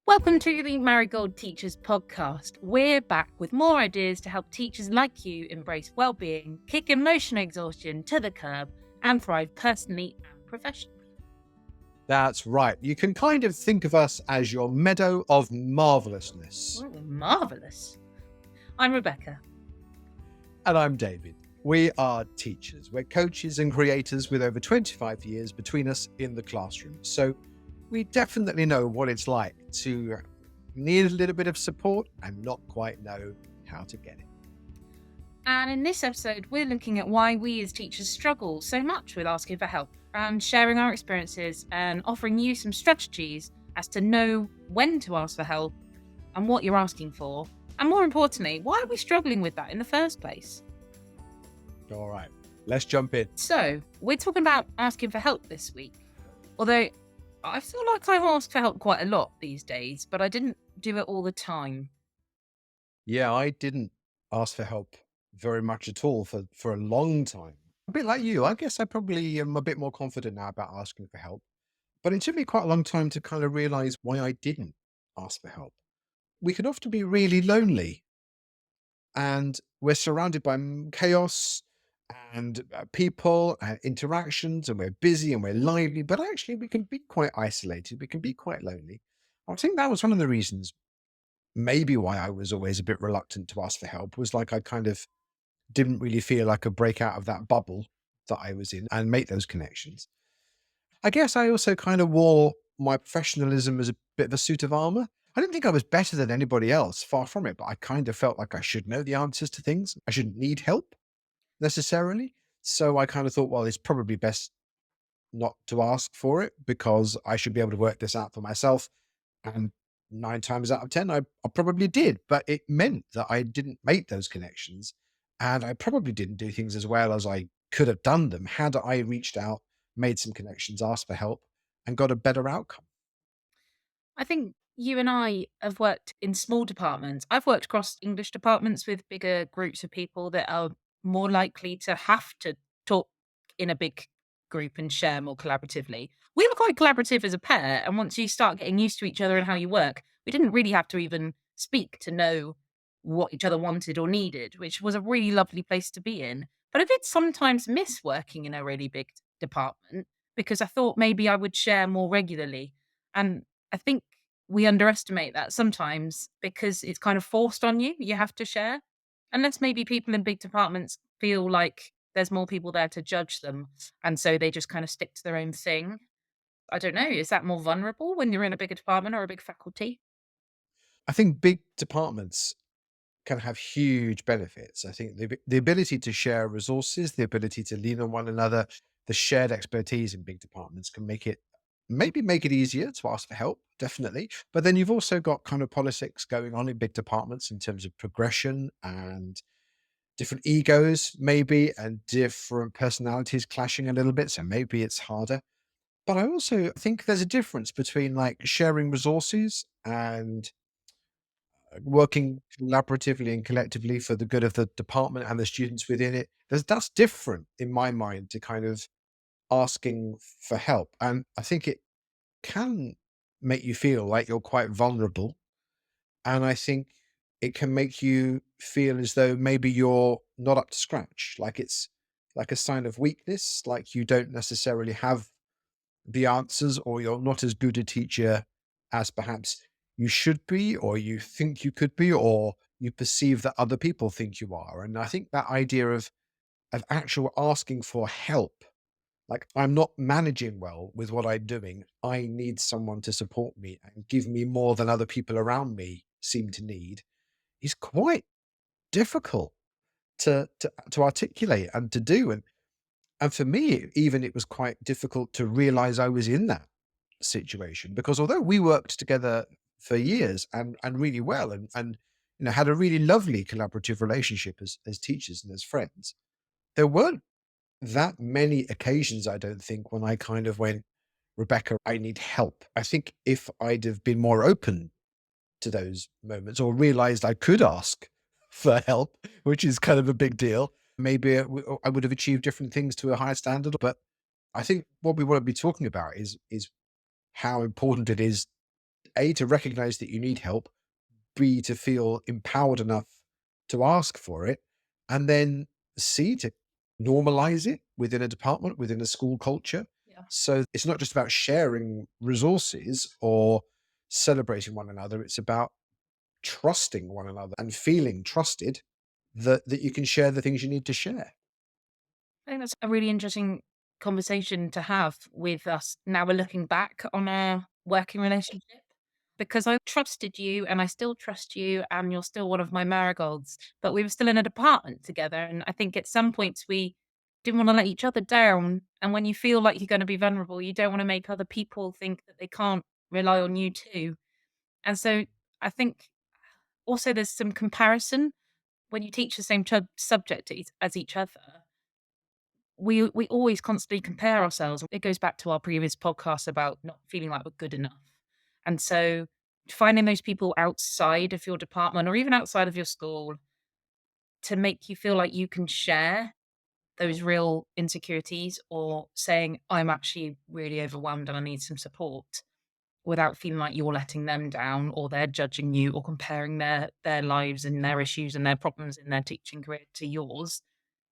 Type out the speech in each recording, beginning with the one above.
Welcome to the Marigold Teachers Podcast. We're back with more ideas to help teachers like you embrace wellbeing, kick emotional exhaustion to the curb, and thrive personally and professionally. That's right. You can kind of think of us as your meadow of marvellousness. Oh, marvellous. I'm Rebecca. And I'm David. We are teachers. We're coaches and creators with over 25 years between us in the classroom. So we definitely know what it's like to need a little bit of support and not quite know how to get it. And in this episode, we're looking at why we as teachers struggle so much with asking for help and sharing our experiences and offering you some strategies as to know when to ask for help and what you're asking for. And more importantly, why are we struggling with that in the first place? All right, let's jump in. So, we're talking about asking for help this week. Although, I feel like I ask for help quite a lot these days, but I didn't do it all the time. Yeah, I didn't ask for help very much at all for a long time. A bit like you. I guess I probably am a bit more confident now about asking for help. But it took me quite a long time to kind of realize why I didn't ask for help. We can often be really lonely and we're surrounded by chaos and people and interactions, and we're busy and we're lively, but actually we can be quite isolated. We can be quite lonely. I think that was one of the reasons maybe why I was always a bit reluctant to ask for help, was like I kind of didn't really feel I could break out of that bubble that I was in and make those connections. I guess I also kind of wore my professionalism as a bit of a suit of armor. I didn't think I was better than anybody else, far from it, but I kind of felt like I should know the answers to things. I shouldn't need help necessarily. So I kind of thought, well, it's probably best not to ask for it because I should be able to work this out for myself. And 9 times out of 10, I probably did, but it meant that I didn't make those connections. And I probably didn't do things as well as I could have done them had I reached out, made some connections, asked for help, and got a better outcome. I think you and I have worked in small departments. I've worked across English departments with bigger groups of people that are more likely to have to talk in a big group and share more collaboratively. We were quite collaborative as a pair, and once you start getting used to each other and how you work, we didn't really have to even speak to know what each other wanted or needed, which was a really lovely place to be in. But I did sometimes miss working in a really big department because I thought maybe I would share more regularly. And I think we underestimate that sometimes because it's kind of forced on you. You have to share. Unless maybe people in big departments feel like there's more people there to judge them. And so they just kind of stick to their own thing. I don't know. Is that more vulnerable when you're in a bigger department or a big faculty? I think big departments can have huge benefits. I think the ability to share resources, the ability to lean on one another, the shared expertise in big departments can make it easier to ask for help, definitely. But then you've also got kind of politics going on in big departments in terms of progression and different egos, maybe, and different personalities clashing a little bit. So maybe it's harder. But I also think there's a difference between like sharing resources and working collaboratively and collectively for the good of the department and the students within it. That's different in my mind to kind of asking for help. And I think it can make you feel like you're quite vulnerable. And I think it can make you feel as though maybe you're not up to scratch, like it's like a sign of weakness, like you don't necessarily have the answers, or you're not as good a teacher as perhaps you should be, or you think you could be, or you perceive that other people think you are. And I think that idea of actual asking for help, like I'm not managing well with what I'm doing, I need someone to support me and give me more than other people around me seem to need, is quite difficult to articulate and to do. And for me, even it was quite difficult to realize I was in that situation, because although we worked together for years and really well, and had a really lovely collaborative relationship as teachers and as friends, there weren't that many occasions, I don't think, when I kind of went, Rebecca, I need help. I think if I'd have been more open to those moments, or realized I could ask for help, which is kind of a big deal, maybe I would have achieved different things to a higher standard. But I think what we want to be talking about is how important it is A, to recognize that you need help, B, to feel empowered enough to ask for it, and then C, to normalize it within a department, within a school culture. Yeah. So it's not just about sharing resources or celebrating one another, it's about trusting one another and feeling trusted that you can share the things you need to share. I think that's a really interesting conversation to have with us now we're looking back on our working relationship because I trusted you and I still trust you and you're still one of my marigolds. But we were still in a department together. And I think at some points we didn't want to let each other down. And when you feel like you're going to be vulnerable, you don't want to make other people think that they can't rely on you too. And so I think also there's some comparison when you teach the same subject as each other. We always constantly compare ourselves. It goes back to our previous podcast about not feeling like we're good enough. And so finding those people outside of your department or even outside of your school to make you feel like you can share those real insecurities or saying, I'm actually really overwhelmed and I need some support without feeling like you're letting them down or they're judging you or comparing their lives and their issues and their problems in their teaching career to yours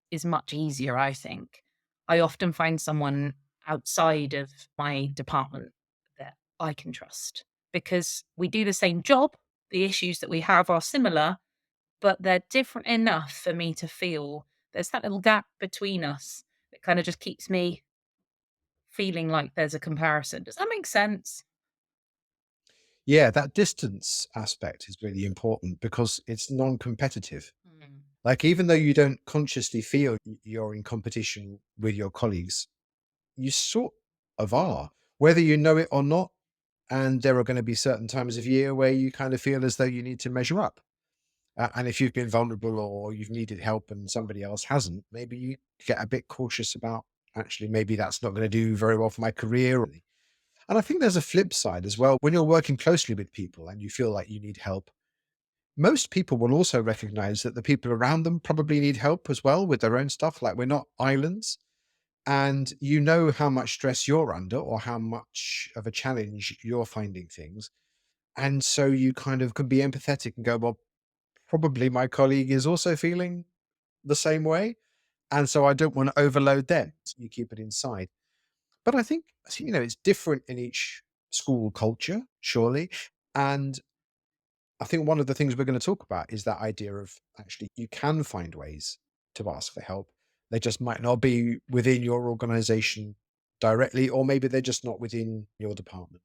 is much easier, I think. I often find someone outside of my department that I can trust because we do the same job. The issues that we have are similar, but they're different enough for me to feel there's that little gap between us that kind of just keeps me feeling like there's a comparison. Does that make sense? Yeah, that distance aspect is really important because it's non-competitive. Mm. Like, even though you don't consciously feel you're in competition with your colleagues, you sort of are, whether you know it or not. And there are going to be certain times of year where you kind of feel as though you need to measure up. And if you've been vulnerable or you've needed help and somebody else hasn't, maybe you get a bit cautious about actually, maybe that's not going to do very well for my career. And I think there's a flip side as well. When you're working closely with people and you feel like you need help, most people will also recognize that the people around them probably need help as well with their own stuff. Like, we're not islands, and you know how much stress you're under or how much of a challenge you're finding things. And so you kind of can be empathetic and go, well, probably my colleague is also feeling the same way. And so I don't want to overload them. So you keep it inside. But I think, it's different in each school culture, surely. And I think one of the things we're going to talk about is that idea of actually you can find ways to ask for help. They just might not be within your organization directly, or maybe they're just not within your department.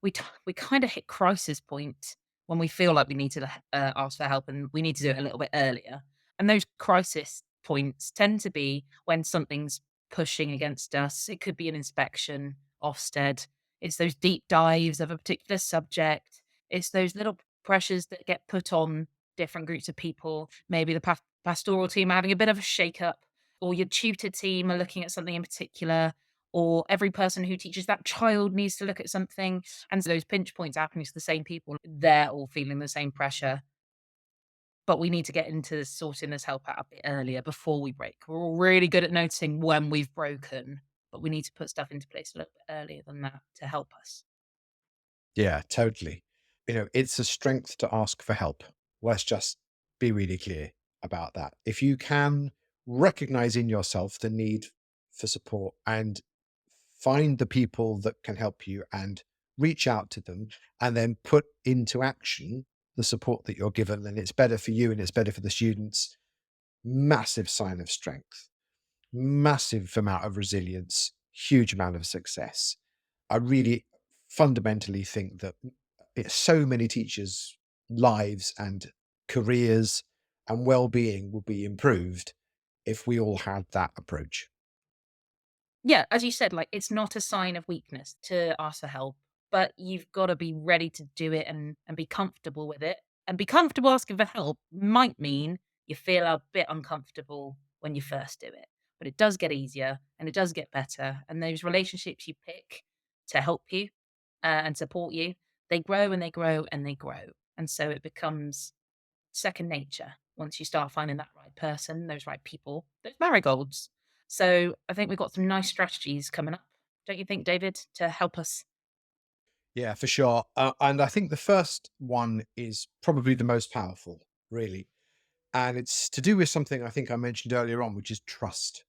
We kind of hit crisis point when we feel like we need to ask for help and we need to do it a little bit earlier. And those crisis points tend to be when something's pushing against us. It could be an inspection, Ofsted. It's those deep dives of a particular subject. It's those little pressures that get put on different groups of people. Maybe the pastoral team are having a bit of a shake up, or your tutor team are looking at something in particular, or every person who teaches that child needs to look at something. And so those pinch points happening to the same people, they're all feeling the same pressure. But we need to get into sorting this help out a bit earlier before we break. We're all really good at noticing when we've broken, but we need to put stuff into place a little bit earlier than that to help us. Yeah, totally. It's a strength to ask for help. Let's just be really clear about that. If you can recognize in yourself the need for support and find the people that can help you and reach out to them and then put into action the support that you're given, then it's better for you and it's better for the students. Massive sign of strength, massive amount of resilience, huge amount of success. I really fundamentally think that so many teachers' lives and careers and well-being would be improved if we all had that approach. Yeah, as you said, like, it's not a sign of weakness to ask for help, but you've gotta be ready to do it and be comfortable with it. And be comfortable asking for help might mean you feel a bit uncomfortable when you first do it, but it does get easier and it does get better, and those relationships you pick to help you, and support you, they grow and they grow and they grow, and so it becomes second nature once you start finding that right person, those right people, those marigolds. So I think we've got some nice strategies coming up, don't you think, David, to help us? Yeah, for sure. And I think the first one is probably the most powerful, really. And it's to do with something I think I mentioned earlier on, which is trust,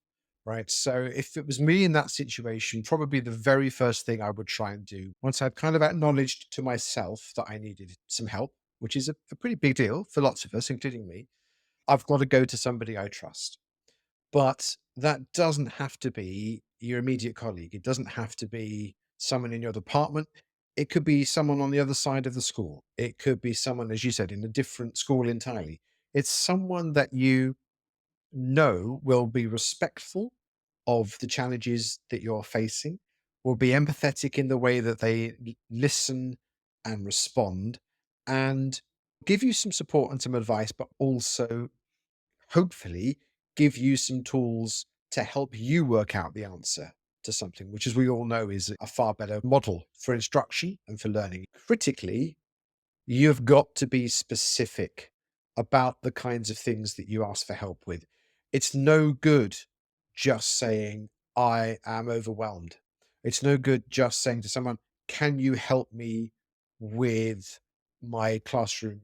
right? So if it was me in that situation, probably the very first thing I would try and do, once I'd kind of acknowledged to myself that I needed some help, which is a pretty big deal for lots of us, including me, I've got to go to somebody I trust. But that doesn't have to be your immediate colleague. It doesn't have to be someone in your department. It could be someone on the other side of the school. It could be someone, as you said, in a different school entirely. It's someone that you know will be respectful of the challenges that you're facing, will be empathetic in the way that they listen and respond, and give you some support and some advice, but also hopefully give you some tools to help you work out the answer to something, which, as we all know, is a far better model for instruction and for learning. Critically, you've got to be specific about the kinds of things that you ask for help with. It's no good just saying, I am overwhelmed. It's no good just saying to someone, can you help me with my classroom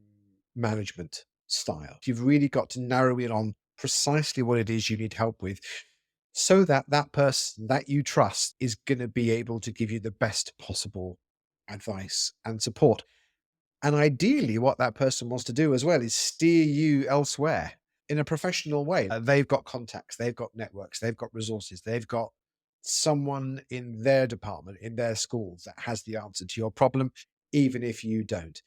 management style? You've really got to narrow in on precisely what it is you need help with so that that person that you trust is going to be able to give you the best possible advice and support. And ideally, what that person wants to do as well is steer you elsewhere in a professional way. They've got contacts, they've got networks, they've got resources, they've got someone in their department, in their schools that has the answer to your problem, even if you don't.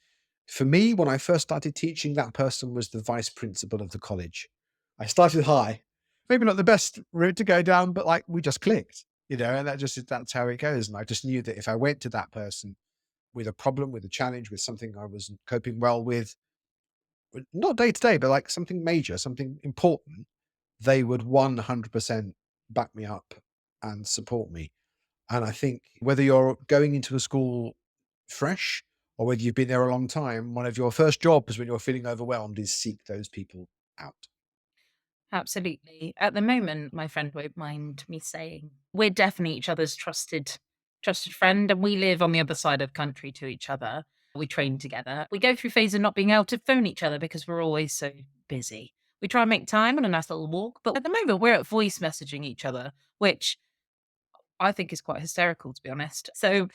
For me, when I first started teaching, that person was the vice principal of the college. I started high, maybe not the best route to go down, but like we just clicked, and that's how it goes. And I just knew that if I went to that person with a problem, with a challenge, with something I wasn't coping well with, not day to day, but like something major, something important, they would 100% back me up and support me. And I think whether you're going into a school fresh or whether you've been there a long time, one of your first jobs when you're feeling overwhelmed is seek those people out. Absolutely. At the moment, my friend won't mind me saying we're definitely each other's trusted friend, and we live on the other side of the country to each other. We train together. We go through phases of not being able to phone each other because we're always so busy. We try and make time on a nice little walk, but at the moment we're at voice messaging each other, which I think is quite hysterical, to be honest. So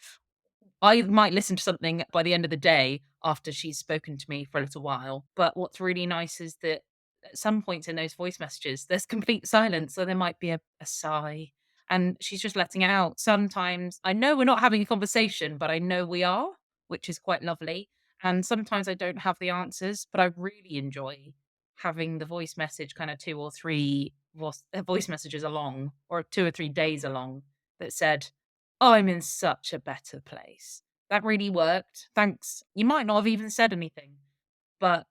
I might listen to something by the end of the day after she's spoken to me for a little while. But what's really nice is that at some points in those voice messages, there's complete silence. So there might be a sigh and she's just letting it out. Sometimes I know we're not having a conversation, but I know we are, which is quite lovely. And sometimes I don't have the answers, but I really enjoy having the voice message kind of two or three voice messages along or 2 or 3 days along that said, I'm in such a better place. That really worked. Thanks. You might not have even said anything, but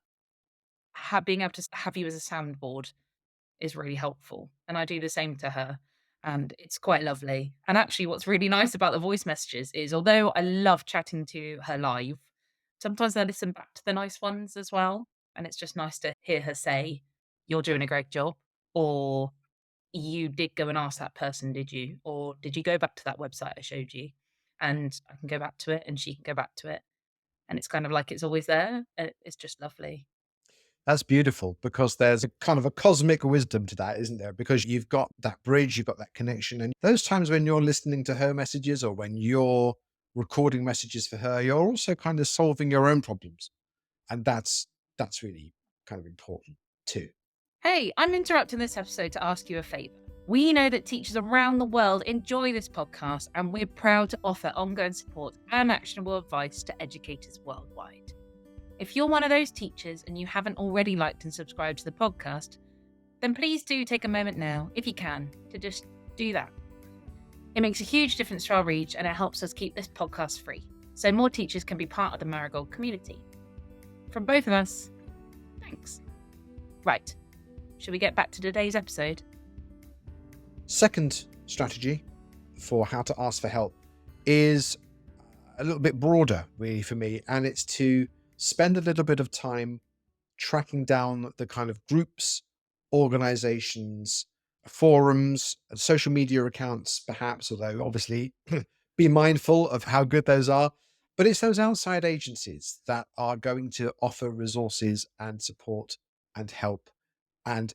being able to have you as a soundboard is really helpful. And I do the same to her. And it's quite lovely. And actually, what's really nice about the voice messages is although I love chatting to her live, sometimes I listen back to the nice ones as well. And it's just nice to hear her say, You're doing a great job. Or you did go and ask that person, did you? Or did you go back to that website I showed you? And I can go back to it and she can go back to it. And it's kind of like it's always there. It's just lovely. That's beautiful because there's a kind of a cosmic wisdom to that, isn't there? Because you've got that bridge, you've got that connection. And those times when you're listening to her messages or when you're recording messages for her, you're also kind of solving your own problems. And that's really kind of important too. Hey, I'm interrupting this episode to ask you a favour. We know that teachers around the world enjoy this podcast, and we're proud to offer ongoing support and actionable advice to educators worldwide. If you're one of those teachers and you haven't already liked and subscribed to the podcast, then please do take a moment now, if you can, to just do that. It makes a huge difference to our reach and it helps us keep this podcast free, so more teachers can be part of the Marigold community. From both of us, thanks. Right, should we get back to today's episode? Second strategy for how to ask for help is a little bit broader, really, for me. And it's to spend a little bit of time tracking down the kind of groups, organizations, forums, social media accounts, perhaps, although obviously be mindful of how good those are. But it's those outside agencies that are going to offer resources and support and help and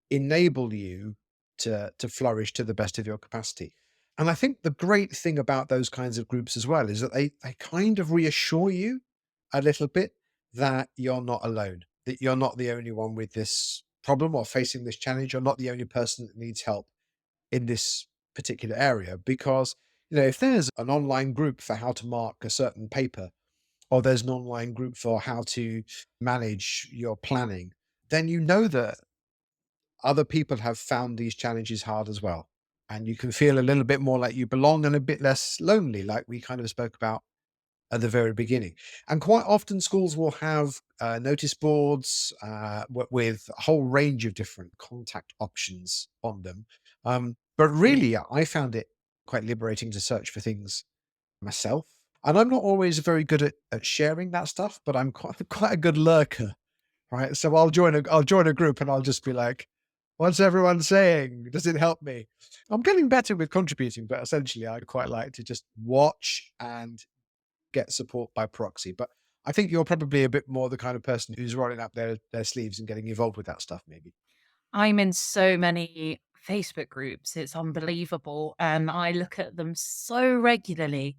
enable you to flourish to the best of your capacity. And I think the great thing about those kinds of groups as well is that they kind of reassure you a little bit that you're not alone, that you're not the only one with this problem or facing this challenge. You're not the only person that needs help in this particular area. Because, if there's an online group for how to mark a certain paper, or there's an online group for how to manage your planning, then you know that other people have found these challenges hard as well. And you can feel a little bit more like you belong and a bit less lonely, like we kind of spoke about at the very beginning. And quite often, schools will have notice boards with a whole range of different contact options on them. But really, I found it quite liberating to search for things myself. And I'm not always very good at sharing that stuff, but I'm quite a good lurker. Right, so I'll join a group and I'll just be like, "What's everyone saying? Does it help me?" I'm getting better with contributing, but essentially, I quite like to just watch and get support by proxy. But I think you're probably a bit more the kind of person who's rolling up their sleeves and getting involved with that stuff, maybe. I'm in so many Facebook groups, it's unbelievable, and I look at them so regularly.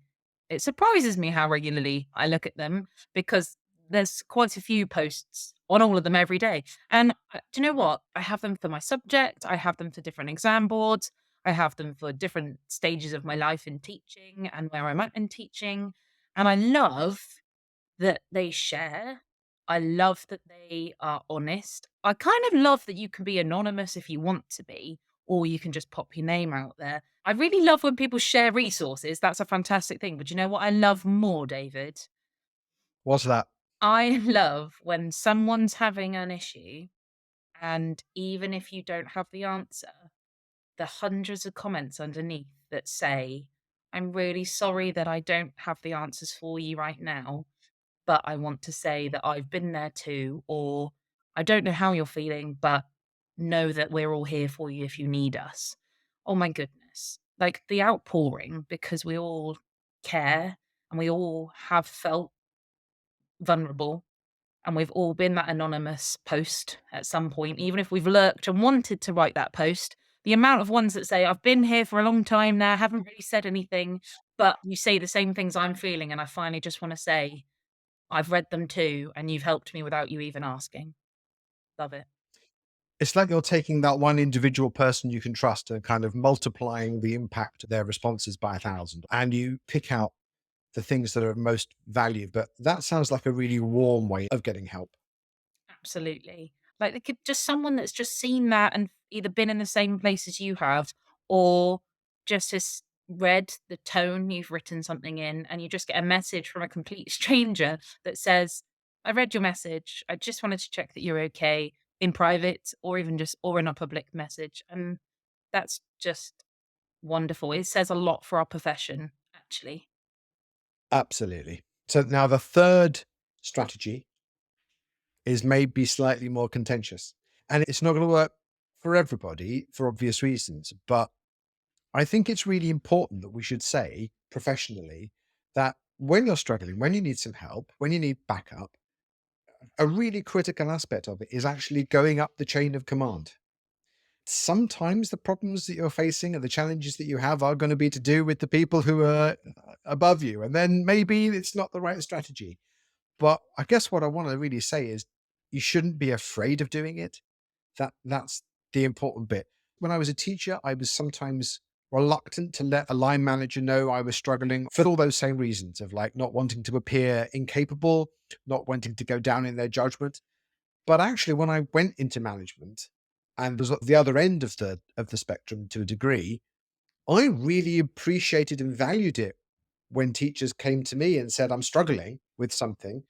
It surprises me how regularly I look at them because there's quite a few posts on all of them every day. And do you know what? I have them for my subject, I have them for different exam boards, I have them for different stages of my life in teaching and where I'm at in teaching. And I love that they share. I love that they are honest. I kind of love that you can be anonymous if you want to be, or you can just pop your name out there. I really love when people share resources. That's a fantastic thing. But you know what I love more, David? What's that? I love when someone's having an issue, and even if you don't have the answer, the hundreds of comments underneath that say, I'm really sorry that I don't have the answers for you right now, but I want to say that I've been there too, or I don't know how you're feeling, but know that we're all here for you if you need us. Oh my goodness. Like the outpouring, because we all care and we all have felt vulnerable and we've all been that anonymous post at some point, even if we've lurked and wanted to write that post. The amount of ones that say, I've been here for a long time now, haven't really said anything, but you say the same things I'm feeling. And I finally just want to say, I've read them too, and you've helped me without you even asking. Love it. It's like you're taking that one individual person you can trust and kind of multiplying the impact of their responses by 1,000, and you pick out the things that are of most value. But that sounds like a really warm way of getting help. Absolutely. Like, they could just someone that's just seen that and either been in the same place as you have or just has read the tone you've written something in, and you just get a message from a complete stranger that says, "I read your message. I just wanted to check that you're okay," in private or even just or in a public message, and that's just wonderful. It says a lot for our profession, actually. Absolutely. So now the third strategy is maybe slightly more contentious. And it's not going to work for everybody for obvious reasons. But I think it's really important that we should say professionally that when you're struggling, when you need some help, when you need backup, a really critical aspect of it is actually going up the chain of command. Sometimes the problems that you're facing and the challenges that you have are going to be to do with the people who are above you. And then maybe it's not the right strategy. But I guess what I want to really say is you shouldn't be afraid of doing it. That's the important bit. When I was a teacher, I was sometimes reluctant to let a line manager know I was struggling for all those same reasons of like not wanting to appear incapable, not wanting to go down in their judgment. But actually, when I went into management and was at the other end of the spectrum to a degree, I really appreciated and valued it when teachers came to me and said, I'm struggling with something,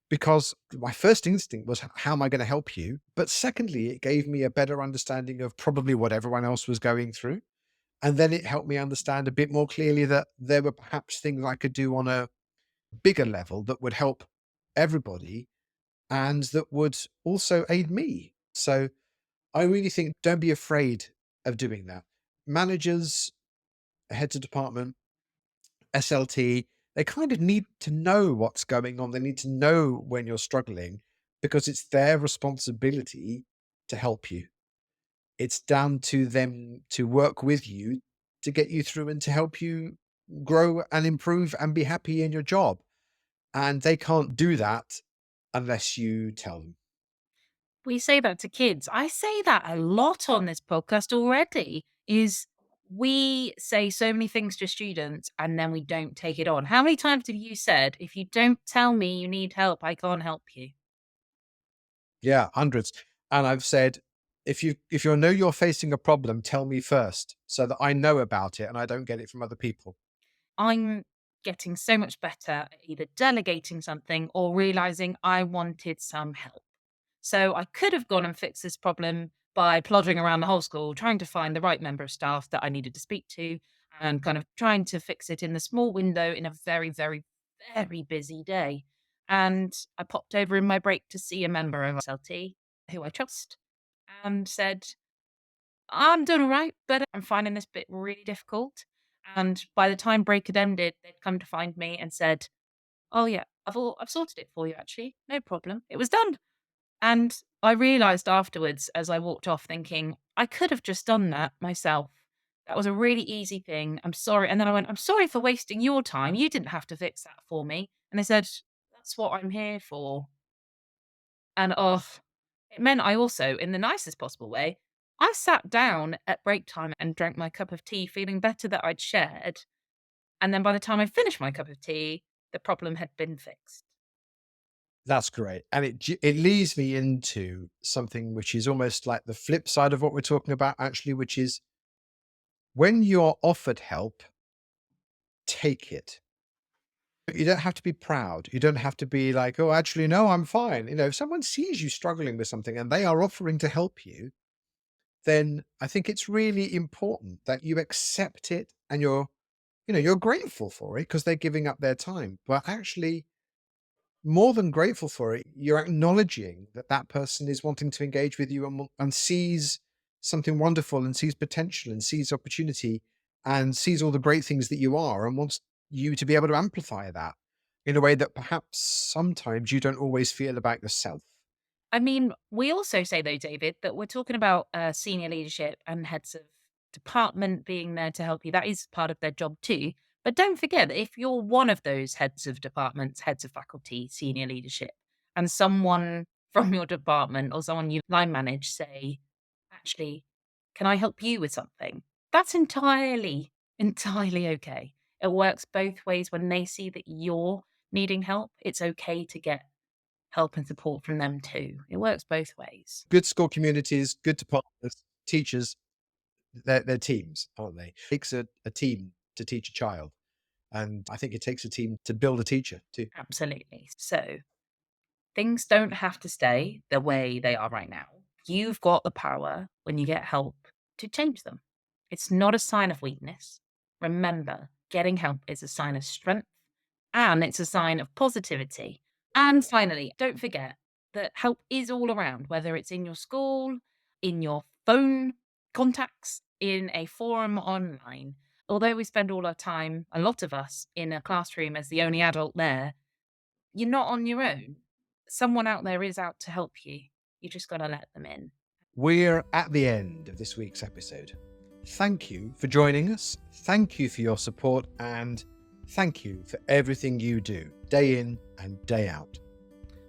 because my first instinct was, how am I going to help you? But secondly, it gave me a better understanding of probably what everyone else was going through. And then it helped me understand a bit more clearly that there were perhaps things I could do on a bigger level that would help everybody and that would also aid me. So I really think don't be afraid of doing that. Managers, heads of department, SLT, They kind of need to know what's going on. They need to know when you're struggling because it's their responsibility to help you. It's down to them to work with you to get you through and to help you grow and improve and be happy in your job. And they can't do that unless you tell them. We say that to kids. I say that a lot on this podcast already, is we say so many things to students and then we don't take it on. How many times have you said, if you don't tell me you need help, I can't help you? Yeah, hundreds. And I've said, if you know you're facing a problem, tell me first so that I know about it and I don't get it from other people. I'm getting so much better at either delegating something or realizing I wanted some help. So I could have gone and fixed this problem by plodding around the whole school, trying to find the right member of staff that I needed to speak to, and kind of trying to fix it in the small window in a very, very, very busy day. And I popped over in my break to see a member of SLT who I trust and said, I'm doing all right, but I'm finding this bit really difficult. And by the time break had ended, they'd come to find me and said, "Oh yeah, I've sorted it for you. Actually, no problem. It was done." And I realized afterwards, as I walked off, thinking I could have just done that myself. That was a really easy thing. I'm sorry. And then I went, "I'm sorry for wasting your time. You didn't have to fix that for me." And they said, "That's what I'm here for." And oh, it meant I also, in the nicest possible way, I sat down at break time and drank my cup of tea, feeling better that I'd shared. And then by the time I finished my cup of tea, the problem had been fixed. That's great. And it leads me into something which is almost like the flip side of what we're talking about, actually, which is when you're offered help, take it. You don't have to be proud. You don't have to be like, oh, actually, no, I'm fine. If someone sees you struggling with something and they are offering to help you, then I think it's really important that you accept it and you're grateful for it because they're giving up their time. But actually, more than grateful for it, you're acknowledging that that person is wanting to engage with you and sees something wonderful and sees potential and sees opportunity and sees all the great things that you are and wants you to be able to amplify that in a way that perhaps sometimes you don't always feel about yourself. I mean, we also say, though, David, that we're talking about senior leadership and heads of department being there to help you. That is part of their job too. But don't forget that if you're one of those heads of departments, heads of faculty, senior leadership, and someone from your department or someone you line manage say, actually, can I help you with something? That's entirely, entirely okay. It works both ways. When they see that you're needing help, it's okay to get help and support from them too. It works both ways. Good school communities, good departments, teachers, they're teams, aren't they? It takes a team to teach a child. And I think it takes a team to build a teacher too. Absolutely. So things don't have to stay the way they are right now. You've got the power when you get help to change them. It's not a sign of weakness. Remember, getting help is a sign of strength and it's a sign of positivity. And finally, don't forget that help is all around, whether it's in your school, in your phone contacts, in a forum online. Although we spend all our time, a lot of us, in a classroom as the only adult there, you're not on your own. Someone out there is out to help you. You just got to let them in. We're at the end of this week's episode. Thank you for joining us. Thank you for your support and thank you for everything you do day in and day out.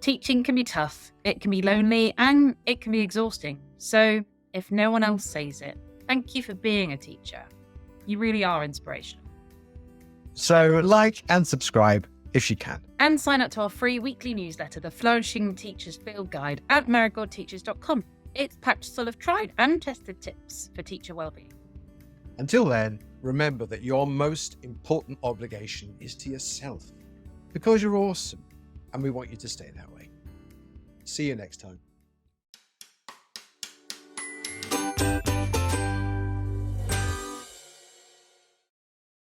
Teaching can be tough, it can be lonely, and it can be exhausting. So, if no one else says it, thank you for being a teacher. You really are inspirational. So like and subscribe if you can. And sign up to our free weekly newsletter, The Flourishing Teachers Field Guide, at marigoldteachers.com. It's packed full of tried and tested tips for teacher wellbeing. Until then, remember that your most important obligation is to yourself because you're awesome and we want you to stay that way. See you next time.